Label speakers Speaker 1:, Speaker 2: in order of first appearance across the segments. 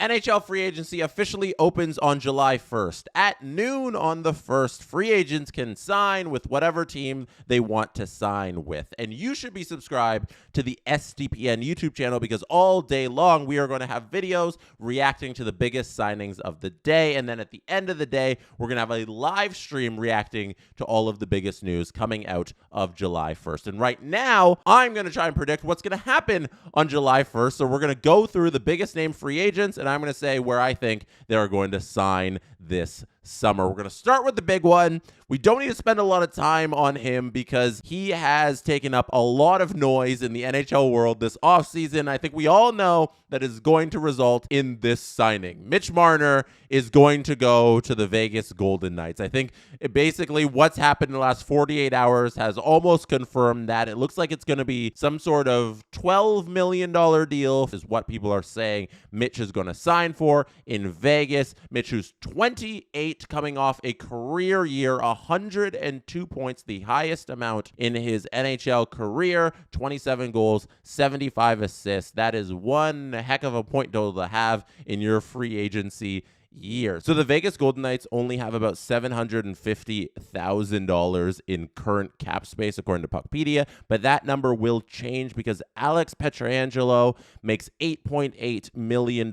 Speaker 1: NHL free agency officially opens on July 1st. At noon on the 1st, free agents can sign with whatever team they want to sign with. And you should be subscribed to the SDPN YouTube channel because all day long we are going to have videos reacting to the biggest signings of the day. And then at the end of the day, we're going to have a live stream reacting to all of the biggest news coming out of July 1st. And right now, I'm going to try and predict what's going to happen on July 1st. So we're going to go through the biggest name free agents, and I'm going to say where I think they're going to sign this summer. We're going to start with the big one. We don't need to spend a lot of time on him because he has taken up a lot of noise in the NHL world this offseason. I think we all know that is going to result in this signing. Mitch Marner is going to go to the Vegas Golden Knights. I think basically what's happened in the last 48 hours has almost confirmed that. It looks like it's going to be some sort of $12 million deal is what people are saying Mitch is going to sign for in Vegas. Mitch, who's 28, coming off a career year, 102 points, the highest amount in his NHL career, 27 goals, 75 assists. That is one heck of a point total to have in your free agency year. So the Vegas Golden Knights only have about $750,000 in current cap space, according to Puckpedia, but that number will change because Alex Pietrangelo makes $8.8 million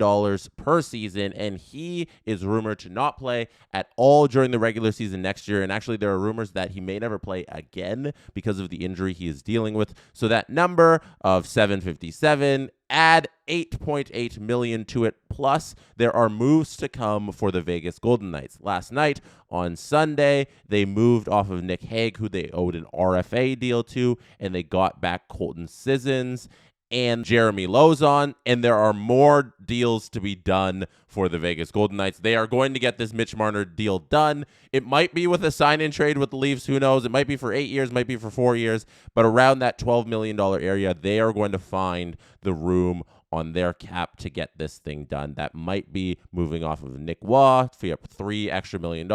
Speaker 1: per season, and he is rumored to not play at all during the regular season next year. And actually, there are rumors that he may never play again because of the injury he is dealing with. So that number of 757, add 8.8 million to it, plus there are moves to come for the Vegas Golden Knights. Last night on Sunday, they moved off of Nick Hague, who they owed an RFA deal to, and they got back Colton Sissons and Jeremy Lozon, and there are more deals to be done for the Vegas Golden Knights. They are going to get this Mitch Marner deal done. It might be with a sign-in trade with the Leafs. Who knows? It might be for 8 years, might be for 4 years, but around that $12 million area, they are going to find the room on their cap to get this thing done. That might be moving off of Nick Waugh, free up $3 extra million.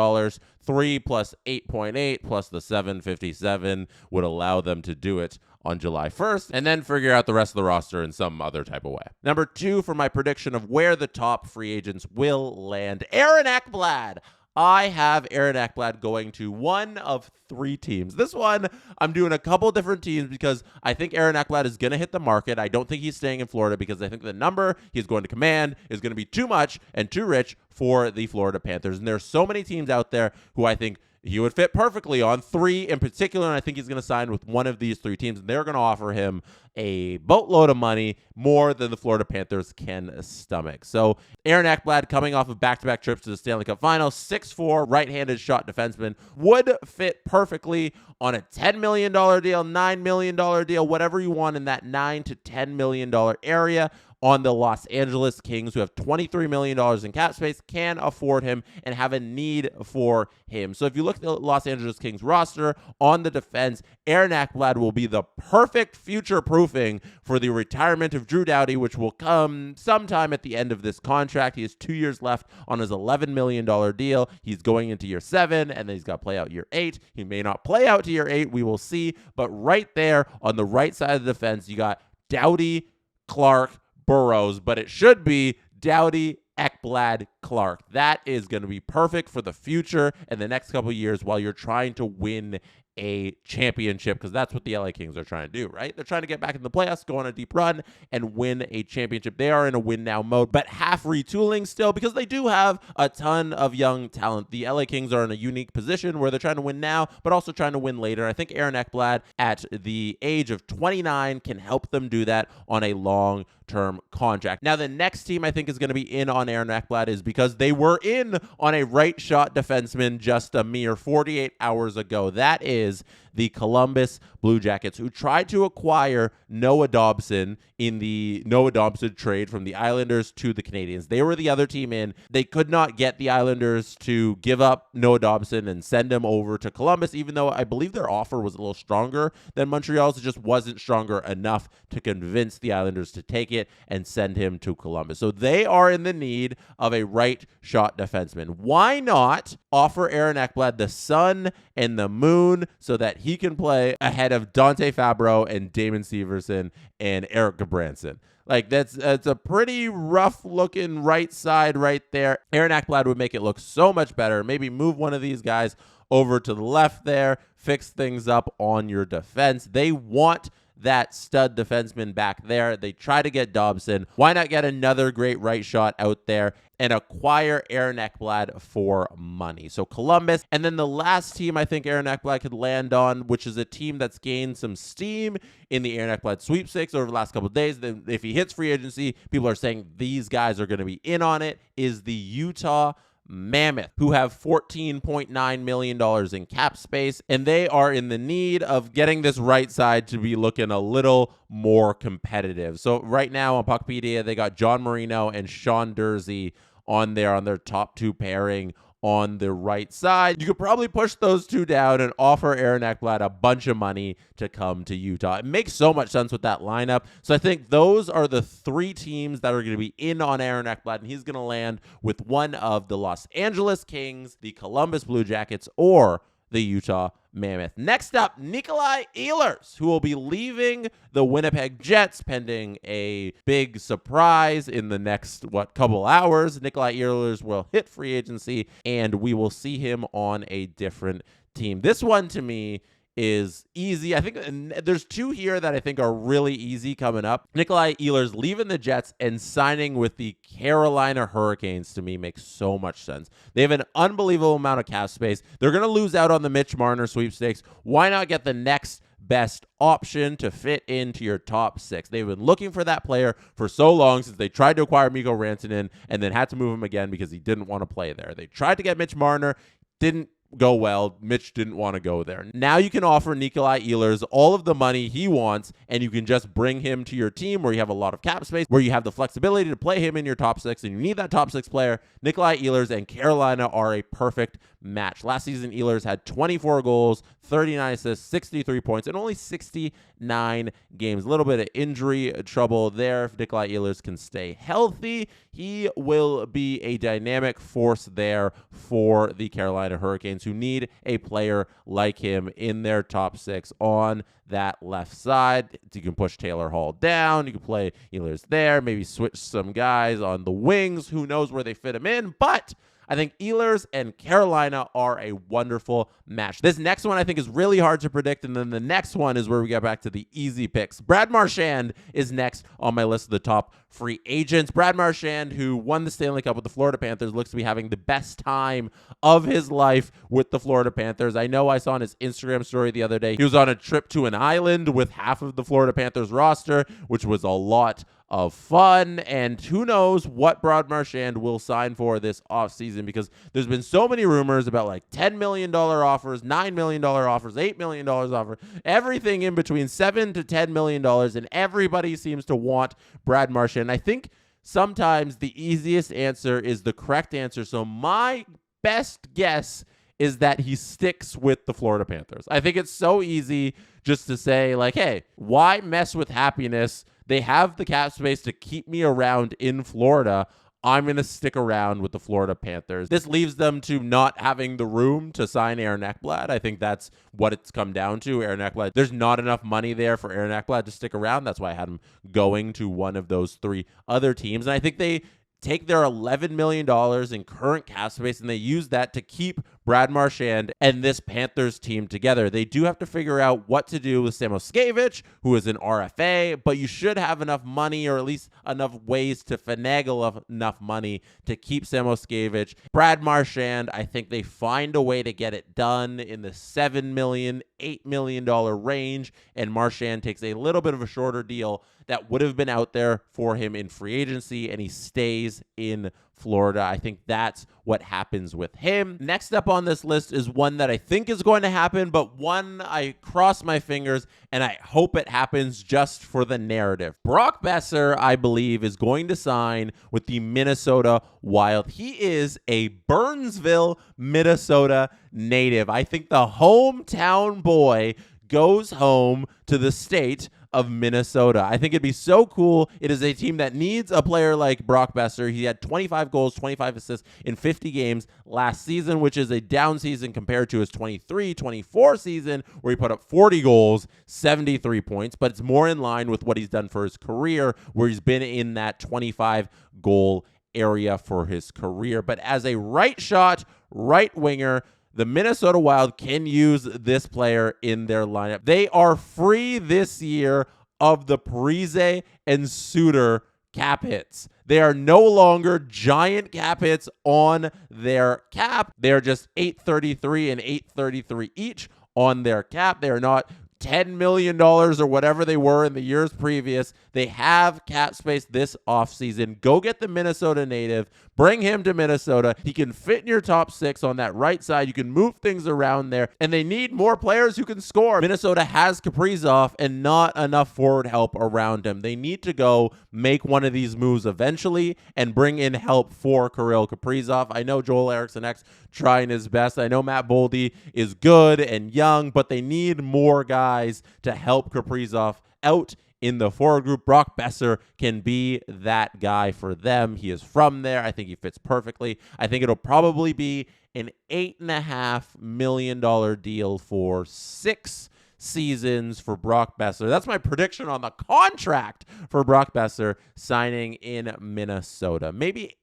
Speaker 1: 3 plus 8.8 plus the 757 would allow them to do it on July 1st, and then figure out the rest of the roster in some other type of way. Number 2 for my prediction of where the top free agents will land, Aaron Ekblad. I have Aaron Ekblad going to one of 3 teams. This one, I'm doing a couple different teams because I think Aaron Ekblad is going to hit the market. I don't think he's staying in Florida because I think the number he's going to command is going to be too much and too rich for the Florida Panthers. And there's so many teams out there who I think he would fit perfectly on, 3 in particular, and I think he's going to sign with one of these 3 teams, and they're going to offer him a boatload of money, more than the Florida Panthers can stomach. So Aaron Ekblad, coming off of back-to-back trips to the Stanley Cup Finals, 6'4", right-handed shot defenseman, would fit perfectly on a $10 million deal, $9 million deal, whatever you want in that $9 to $10 million area. On the Los Angeles Kings, who have $23 million in cap space, can afford him and have a need for him. So if you look at the Los Angeles Kings roster on the defense, Aaron Ekblad will be the perfect future proofing for the retirement of Drew Doughty, which will come sometime at the end of this contract. He has 2 years left on his $11 million deal. He's going into year 7, and then he's got to play out year 8. He may not play out to year 8. We will see. But right there on the right side of the defense, you got Doughty, Clark, Burrows, but it should be Doughty, Ekblad, Clark. That is going to be perfect for the future and the next couple of years while you're trying to win a championship, because that's what the LA Kings are trying to do, right? They're trying to get back in the playoffs, go on a deep run, and win a championship. They are in a win-now mode, but half retooling still, because they do have a ton of young talent. The LA Kings are in a unique position where they're trying to win now, but also trying to win later. I think Aaron Ekblad, at the age of 29, can help them do that on a long-term contract. Now, the next team I think is going to be in on Aaron Ekblad is because they were in on a right-shot defenseman just a mere 48 hours ago. That is the Columbus Blue Jackets, who tried to acquire Noah Dobson in the Noah Dobson trade from the Islanders to the Canadiens. They were the other team in. They could not get the Islanders to give up Noah Dobson and send him over to Columbus, even though I believe their offer was a little stronger than Montreal's. It just wasn't stronger enough to convince the Islanders to take it and send him to Columbus. So they are in the need of a right shot defenseman. Why not offer Aaron Ekblad the sun and the moon so that he can play ahead of Dante Fabro and Damon Severson and Eric Gabranson? Like, it's a pretty rough looking right side right there. Aaron Ekblad would make it look so much better. Maybe move one of these guys over to the left there, fix things up on your defense. They want that stud defenseman back there. They try to get Dobson. Why not get another great right shot out there and acquire Aaron Ekblad for money? So Columbus. And then the last team I think Aaron Ekblad could land on, which is a team that's gained some steam in the Aaron Ekblad sweepstakes over the last couple of days. Then if he hits free agency, people are saying these guys are going to be in on it, is the Utah Mammoth, who have $14.9 million in cap space, and they are in the need of getting this right side to be looking a little more competitive. So right now on Puckpedia, they got John Marino and Sean Durzi on their top two pairing on the right side. You could probably push those two down and offer Aaron Ekblad a bunch of money to come to Utah. It makes so much sense with that lineup. So I think those are the three teams that are going to be in on Aaron Ekblad, and he's going to land with one of the Los Angeles Kings, the Columbus Blue Jackets, or the Utah Mammoth. Next up, Nikolai Ehlers, who will be leaving the Winnipeg Jets pending a big surprise in the next, couple hours. Nikolai Ehlers will hit free agency, and we will see him on a different team. This one, to me, is easy. I think there's two here that I think are really easy coming up. Nikolai Ehlers leaving the Jets and signing with the Carolina Hurricanes, to me, makes so much sense. They have an unbelievable amount of cap space. They're going to lose out on the Mitch Marner sweepstakes. Why not get the next best option to fit into your top six? They've been looking for that player for so long, since they tried to acquire Mikko Rantanen and then had to move him again because he didn't want to play there. They tried to get Mitch Marner, didn't go well. Mitch didn't want to go there. Now you can offer Nikolai Ehlers all of the money he wants, and you can just bring him to your team where you have a lot of cap space, where you have the flexibility to play him in your top six, and you need that top six player. Nikolai Ehlers and Carolina are a perfect match. Last season, Ehlers had 24 goals, 39 assists, 63 points, and only 69 games. A little bit of injury trouble there. If Nikolai Ehlers can stay healthy, he will be a dynamic force there for the Carolina Hurricanes, who need a player like him in their top six on that left side. You can push Taylor Hall down. You can play Ehlers there, maybe switch some guys on the wings. Who knows where they fit him in, but I think Ehlers and Carolina are a wonderful match. This next one I think is really hard to predict, and then the next one is where we get back to the easy picks. Brad Marchand is next on my list of the top free agents. Brad Marchand, who won the Stanley Cup with the Florida Panthers, looks to be having the best time of his life with the Florida Panthers. I know I saw on his Instagram story the other day, he was on a trip to an island with half of the Florida Panthers roster, which was a lot of fun, and who knows what Brad Marchand will sign for this offseason, because there's been so many rumors about like $10 million offers, $9 million offers, $8 million offers, everything in between $7 to $10 million, and everybody seems to want Brad Marchand. I think sometimes the easiest answer is the correct answer, so my best guess is that he sticks with the Florida Panthers. I think it's so easy just to say, like, hey, why mess with happiness? They have the cap space to keep me around in Florida. I'm going to stick around with the Florida Panthers. This leaves them to not having the room to sign Aaron Ekblad. I think that's what it's come down to. Aaron Ekblad, there's not enough money there for Aaron Ekblad to stick around. That's why I had him going to one of those three other teams. And I think they take their $11 million in current cap space and they use that to keep Brad Marchand and this Panthers team together. They do have to figure out what to do with Samoskevich, who is an RFA, but you should have enough money, or at least enough ways to finagle enough money to keep Samoskevich. Brad Marchand, I think they find a way to get it done in the $7 million, $8 million range, and Marchand takes a little bit of a shorter deal that would have been out there for him in free agency, and he stays in Florida. I think that's what happens with him. Next up on this list is one that I think is going to happen, but one I cross my fingers and I hope it happens just for the narrative. Brock Besser, I believe, is going to sign with the Minnesota Wild. He is a Burnsville, Minnesota native. I think the hometown boy goes home to the state of Minnesota. I think it'd be so cool. It is a team that needs a player like Brock Besser. He had 25 goals, 25 assists in 50 games last season, which is a down season compared to his 23-24 season where he put up 40 goals, 73 points, but it's more in line with what he's done for his career, where he's been in that 25 goal area for his career. But as a right shot, right winger, the Minnesota Wild can use this player in their lineup. They are free this year of the Parise and Suter cap hits. They are no longer giant cap hits on their cap. They're just $833 and $833 each on their cap. They are not $10 million or whatever they were in the years previous. They have cap space this offseason. Go get the Minnesota native. Bring him to Minnesota. He can fit in your top six on that right side. You can move things around there. And they need more players who can score. Minnesota has Kaprizov and not enough forward help around him. They need to go make one of these moves eventually and bring in help for Kirill Kaprizov. I know Joel Eriksson X trying his best. I know Matt Boldy is good and young, but they need more guys to help Kaprizov out in the forward group. Brock Besser can be that guy for them. He is from there. I think he fits perfectly. I think it'll probably be an $8.5 million deal for 6 seasons for Brock Besser. That's my prediction on the contract for Brock Besser signing in Minnesota. Maybe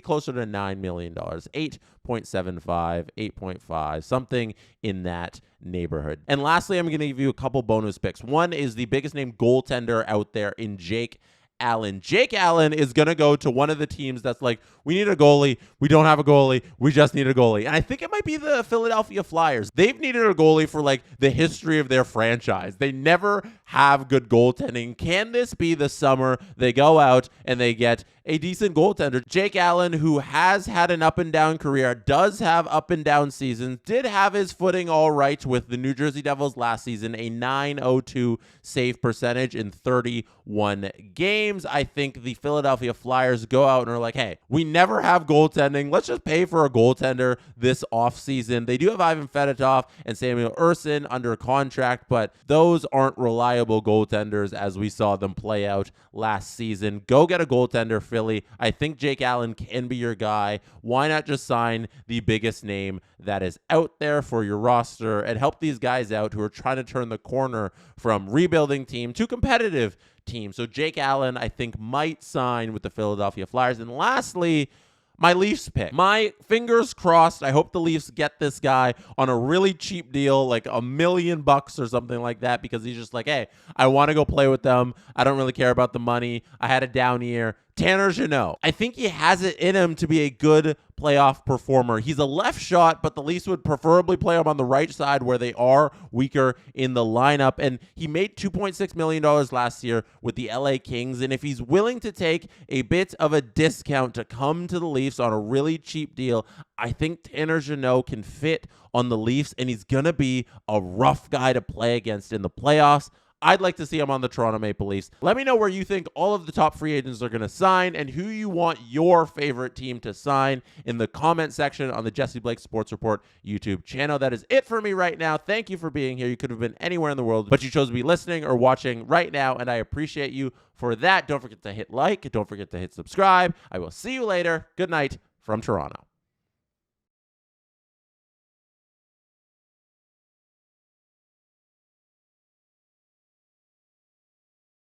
Speaker 1: closer to $9 million, 8.75, 8.5, something in that neighborhood. And lastly, I'm going to give you a couple bonus picks. One is the biggest name goaltender out there in Jake Allen. Jake Allen is going to go to one of the teams that's like, we need a goalie. We don't have a goalie. We just need a goalie. And I think it might be the Philadelphia Flyers. They've needed a goalie for like the history of their franchise. They never have good goaltending. Can this be the summer they go out and they get a decent goaltender? Jake Allen, who has had an up and down career, does have up and down seasons, did have his footing all right with the New Jersey Devils last season, a .902 save percentage in 31 games. I think the Philadelphia Flyers go out and are like, hey, we never have goaltending. Let's just pay for a goaltender this offseason. They do have Ivan Fedotov and Samuel Ersson under contract, but those aren't reliable goaltenders as we saw them play out last season. Go get a goaltender, Philly. I think Jake Allen can be your guy. Why not just sign the biggest name that is out there for your roster and help these guys out who are trying to turn the corner from rebuilding team to competitive team? So Jake Allen, I think, might sign with the Philadelphia Flyers. And lastly, my Leafs pick. My fingers crossed. I hope the Leafs get this guy on a really cheap deal, like $1 million or something like that, because he's just like, hey, I want to go play with them. I don't really care about the money. I had a down year. Tanner Jeannot. I think he has it in him to be a good playoff performer. He's a left shot, but the Leafs would preferably play him on the right side where they are weaker in the lineup. And he made $2.6 million last year with the LA Kings. And if he's willing to take a bit of a discount to come to the Leafs on a really cheap deal, I think Tanner Jeannot can fit on the Leafs, and he's going to be a rough guy to play against in the playoffs. I'd like to see him on the Toronto Maple Leafs. Let me know where you think all of the top free agents are going to sign and who you want your favorite team to sign in the comment section on the Jesse Blake Sports Report YouTube channel. That is it for me right now. Thank you for being here. You could have been anywhere in the world, but you chose to be listening or watching right now, and I appreciate you for that. Don't forget to hit like. Don't forget to hit subscribe. I will see you later. Good night from Toronto.